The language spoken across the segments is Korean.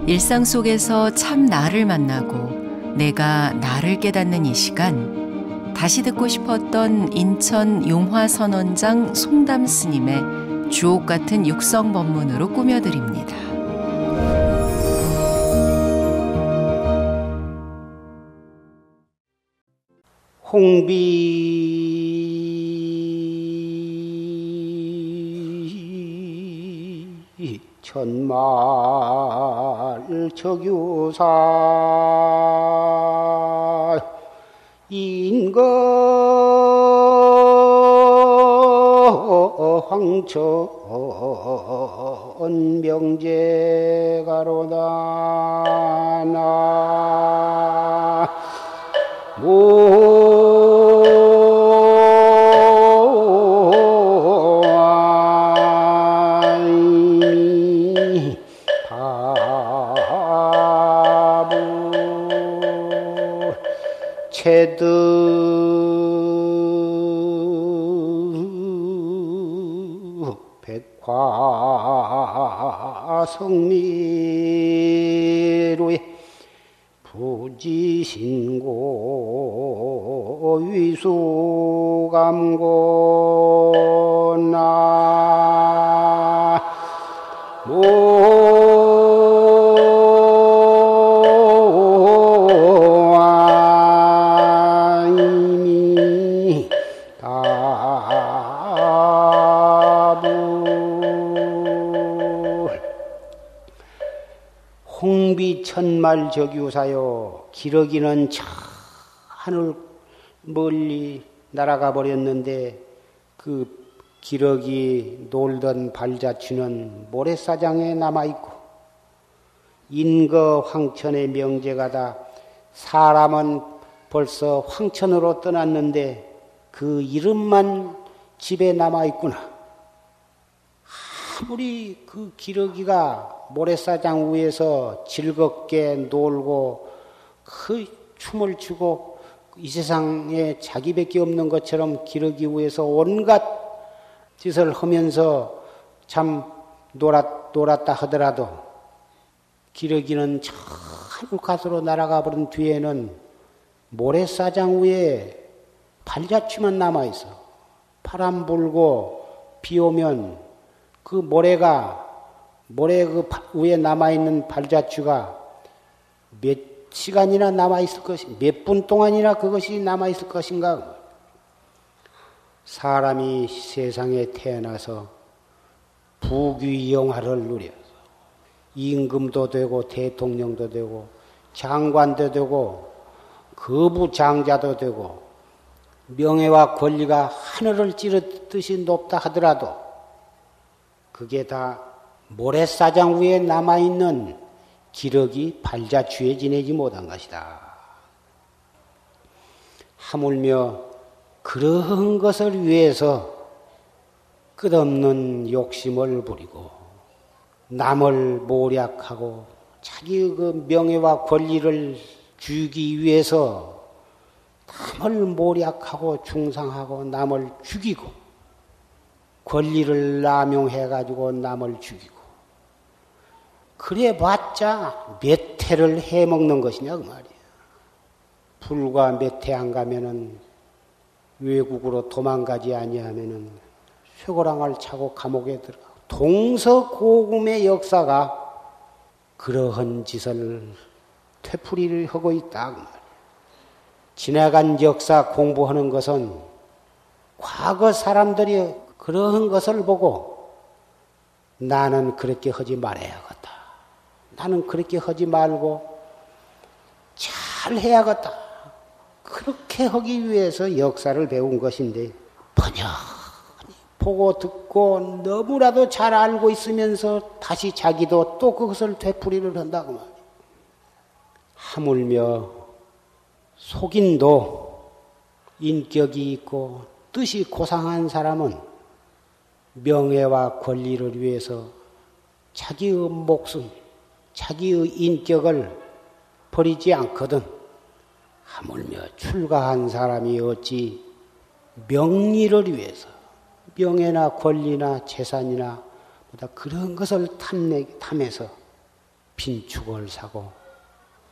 일상 속에서 참 나를 만나고 내가 나를 깨닫는 이 시간, 다시 듣고 싶었던 인천 용화선원장 송담 스님의 주옥 같은 육성 법문으로 꾸며드립니다. 홍비 천말 적유사 인거 황천 명제가로다 체득 백화성미로의 부지신고 위수감고나 홍비천말 적유사요. 기러기는 저 하늘 멀리 날아가 버렸는데 그 기러기 놀던 발자취는 모래사장에 남아있고 인거 황천의 명제가다. 사람은 벌써 황천으로 떠났는데 그 이름만 집에 남아있구나. 아무리 그 기러기가 모래사장 위에서 즐겁게 놀고 그 춤을 추고 이 세상에 자기밖에 없는 것처럼 기러기 위에서 온갖 짓을 하면서 참 놀았다 하더라도 기러기는 저 하늘가스로 날아가 버린 뒤에는 모래사장 위에 발자취만 남아있어. 바람 불고 비 오면 그 모래 그 위에 남아있는 발자취가 몇 시간이나 남아있을 것인가, 몇 분 동안이나 그것이 남아있을 것인가. 사람이 세상에 태어나서 부귀영화를 누려서 임금도 되고 대통령도 되고 장관도 되고 거부장자도 되고 명예와 권리가 하늘을 찌르듯이 높다 하더라도 그게 다 모래사장 위에 남아있는 기러기 발자취에 지내지 못한 것이다. 하물며 그러한 것을 위해서 끝없는 욕심을 부리고 남을 모략하고 자기의 그 명예와 권리를 주기 위해서 남을 모략하고 중상하고 남을 죽이고 권리를 남용해가지고 남을 죽이고 그래봤자 몇 해를 해먹는 것이냐 그 말이야. 불과 몇 해 안 가면은 외국으로 도망가지 아니하면은 쇠고랑을 차고 감옥에 들어가고 동서고금의 역사가 그러한 짓을 되풀이를 하고 있다 그 말이야. 지나간 역사 공부하는 것은 과거 사람들이 그러한 것을 보고 나는 그렇게 하지 말아야겠다. 나는 그렇게 하지 말고 잘 해야겠다. 그렇게 하기 위해서 역사를 배운 것인데 번연히 보고 듣고 너무나도 잘 알고 있으면서 다시 자기도 또 그것을 되풀이를 한다고 말이야. 하물며 속인도 인격이 있고 뜻이 고상한 사람은 명예와 권리를 위해서 자기의 목숨, 자기의 인격을 버리지 않거든. 하물며 출가한 사람이 어찌 명리를 위해서 명예나 권리나 재산이나 보다 그런 것을 탐해서 빈축을 사고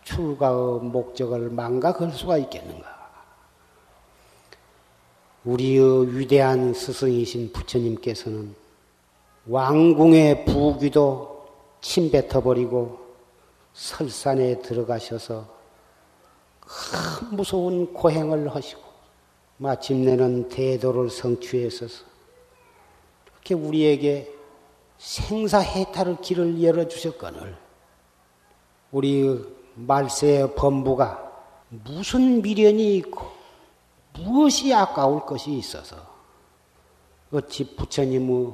출가의 목적을 망각할 수가 있겠는가? 우리의 위대한 스승이신 부처님께서는 왕궁의 부귀도 침뱉어버리고 설산에 들어가셔서 큰 무서운 고행을 하시고 마침내는 대도를 성취했어서 이렇게 우리에게 생사해탈의 길을 열어주셨거늘 우리 말세의 범부가 무슨 미련이 있고 무엇이 아까울 것이 있어서 어찌 부처님의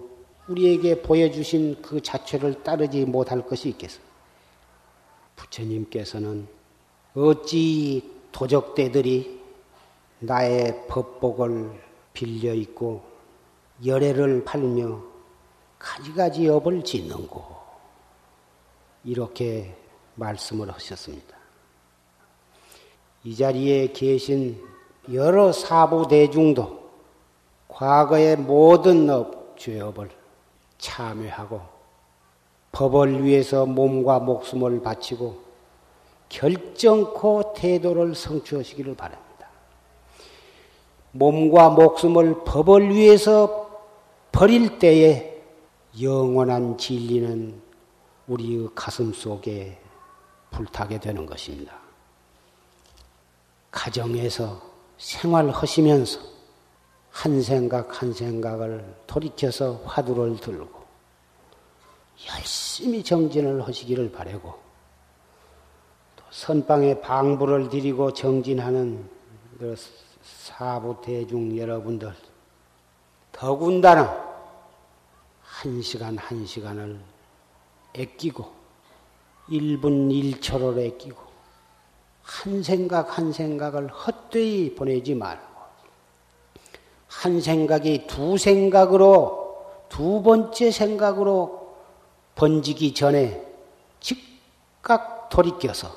우리에게 보여주신 그 자체를 따르지 못할 것이 있겠어? 부처님께서는 어찌 도적대들이 나의 법복을 빌려 입고 열애를 팔며 가지가지 업을 짓는고 이렇게 말씀을 하셨습니다. 이 자리에 계신 여러 사부대중도 과거의 모든 죄업을 참회하고 법을 위해서 몸과 목숨을 바치고 결정코 태도를 성취하시기를 바랍니다. 몸과 목숨을 법을 위해서 버릴 때에 영원한 진리는 우리의 가슴 속에 불타게 되는 것입니다. 가정에서 생활하시면서 한 생각 한 생각을 돌이켜서 화두를 들고 열심히 정진을 하시기를 바라고 또 선방에 방부를 드리고 정진하는 그 사부 대중 여러분들 더군다나 한 시간 한 시간을 아끼고 1분 1초를 아끼고 한 생각 한 생각을 헛되이 보내지 말고 한 생각이 두 생각으로 두 번째 생각으로 번지기 전에 즉각 돌이켜서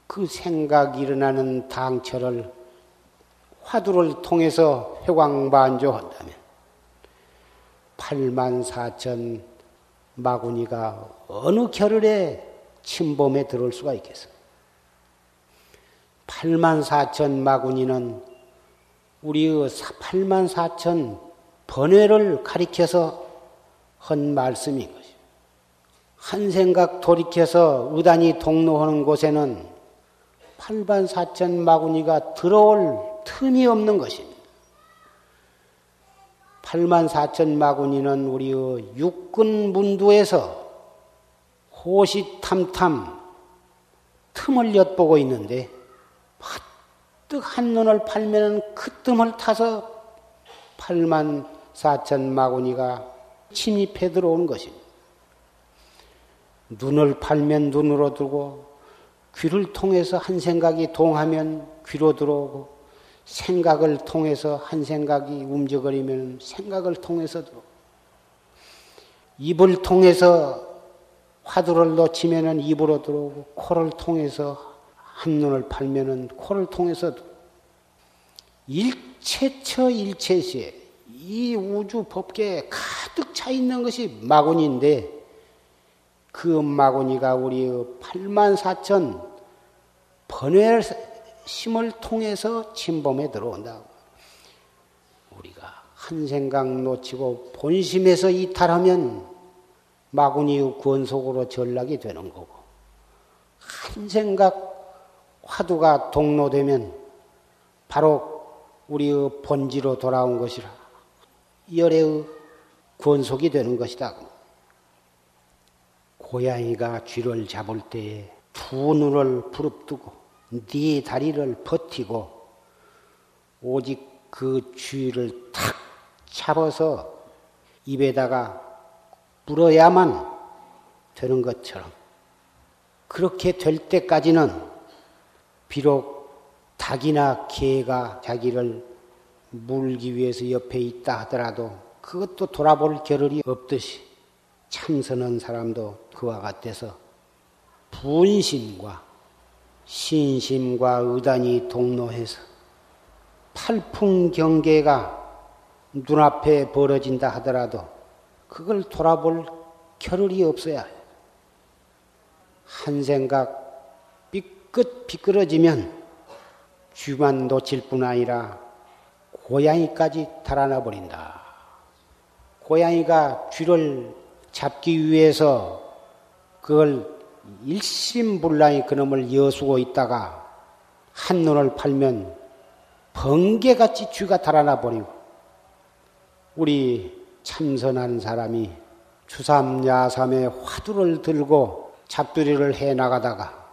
그 생각이 일어나는 당처를 화두를 통해서 회광반조한다면 84,000 마구니가 어느 겨를에 침범에 들어올 수가 있겠어요? 84,000 마구니는 우리의 84,000 번뇌를 가리켜서 한 말씀인 것이죠. 한 생각 돌이켜서 의단이 동로하는 곳에는 84,000 마구니가 들어올 틈이 없는 것입니다. 84,000 마구니는 우리의 육근 문두에서 호시탐탐 틈을 엿보고 있는데 퍼뜩 한눈을 팔면 그 틈을 타서 84,000 마구니가 침입해 들어오는 것입니다. 눈을 팔면 눈으로 들고 귀를 통해서 한 생각이 동하면 귀로 들어오고 생각을 통해서 한 생각이 움직거리면 생각을 통해서 들어오고 입을 통해서 화두를 놓치면 입으로 들어오고 코를 통해서 한눈을 팔면 코를 통해서 들어오고 일체처 일체시에 이 우주 법계에 가득 차 있는 것이 마구니인데 그 마구니가 우리의 84,000 번뇌심을 통해서 침범에 들어온다고. 우리가 한 생각 놓치고 본심에서 이탈하면 마구니의 권속으로 전락이 되는 거고 한 생각 화두가 동로되면 바로 우리의 본지로 돌아온 것이라 열애의 권속이 되는 것이다. 고양이가 쥐를 잡을 때에 두 눈을 부릅뜨고 네 다리를 버티고 오직 그 쥐를 탁 잡아서 입에다가 물어야만 되는 것처럼 그렇게 될 때까지는 비록 닭이나 개가 자기를 물기 위해서 옆에 있다 하더라도 그것도 돌아볼 겨를이 없듯이 참선한 사람도 그와 같아서 분심과 신심과 의단이 동로해서 팔풍경계가 눈앞에 벌어진다 하더라도 그걸 돌아볼 겨를이 없어야 해요. 한 생각 삐끗 비끄러지면 쥐만 놓칠 뿐 아니라 고양이까지 달아나 버린다. 고양이가 쥐를 잡기 위해서 그걸 일심불란히 그놈을 여수고 있다가 한눈을 팔면 번개같이 쥐가 달아나 버리고, 우리 참선하는 사람이 주삼 야삼의 화두를 들고 잡두리를 해 나가다가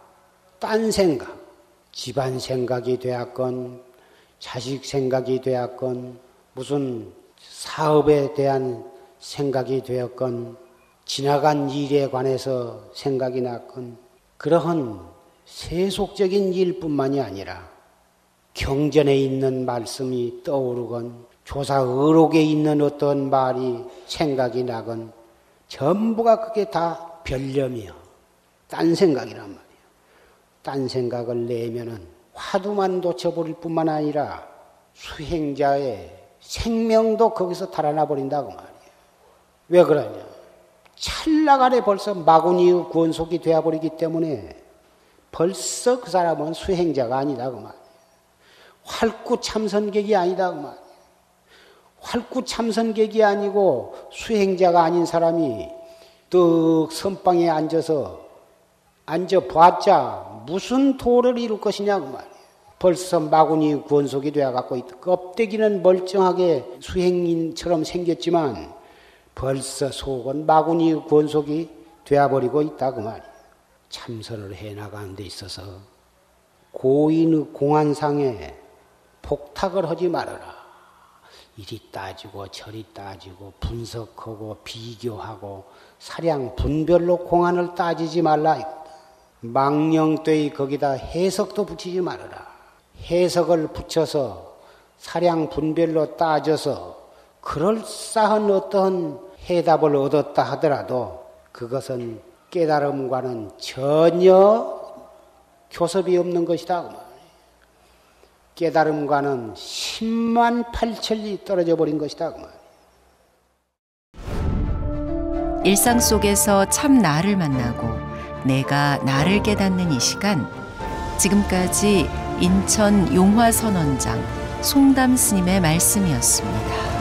딴 생각, 집안 생각이 되었건 자식 생각이 되었건 무슨 사업에 대한 생각이 되었건 지나간 일에 관해서 생각이 났건 그러한 세속적인 일뿐만이 아니라 경전에 있는 말씀이 떠오르건 조사의록에 있는 어떤 말이 생각이 나건 전부가 그게 다 별념이요, 딴 생각이란 말이에요. 딴 생각을 내면은 화두만 놓쳐버릴 뿐만 아니라 수행자의 생명도 거기서 달아나 버린다고 말이에요. 왜 그러냐? 찰나간에 벌써 마구니의 권속이 되어버리기 때문에 벌써 그 사람은 수행자가 아니다 그 말이에요. 활구 참선객이 아니다 그 말이에요. 활구 참선객이 아니고 수행자가 아닌 사람이 떡 선방에 앉아봤자 무슨 도를 이룰 것이냐 그 말이에요. 벌써 마구니 권속이 되어갖고 있다. 껍데기는 멀쩡하게 수행인처럼 생겼지만 벌써 속은 마구니 권속이 되어버리고 있다 그 말이에요. 참선을 해나가는 데 있어서 고인의 공안상에 복탁을 하지 말아라. 이리 따지고 저리 따지고 분석하고 비교하고 사량 분별로 공안을 따지지 말라. 망령되이 거기다 해석도 붙이지 말아라. 해석을 붙여서 사량 분별로 따져서 그럴싸한 어떤 해답을 얻었다 하더라도 그것은 깨달음과는 전혀 교섭이 없는 것이다. 깨달음과는 10만 8천리 떨어져 버린 것이다. 일상 속에서 참 나를 만나고 내가 나를 깨닫는 이 시간, 지금까지 인천 용화선원장 송담 스님의 말씀이었습니다.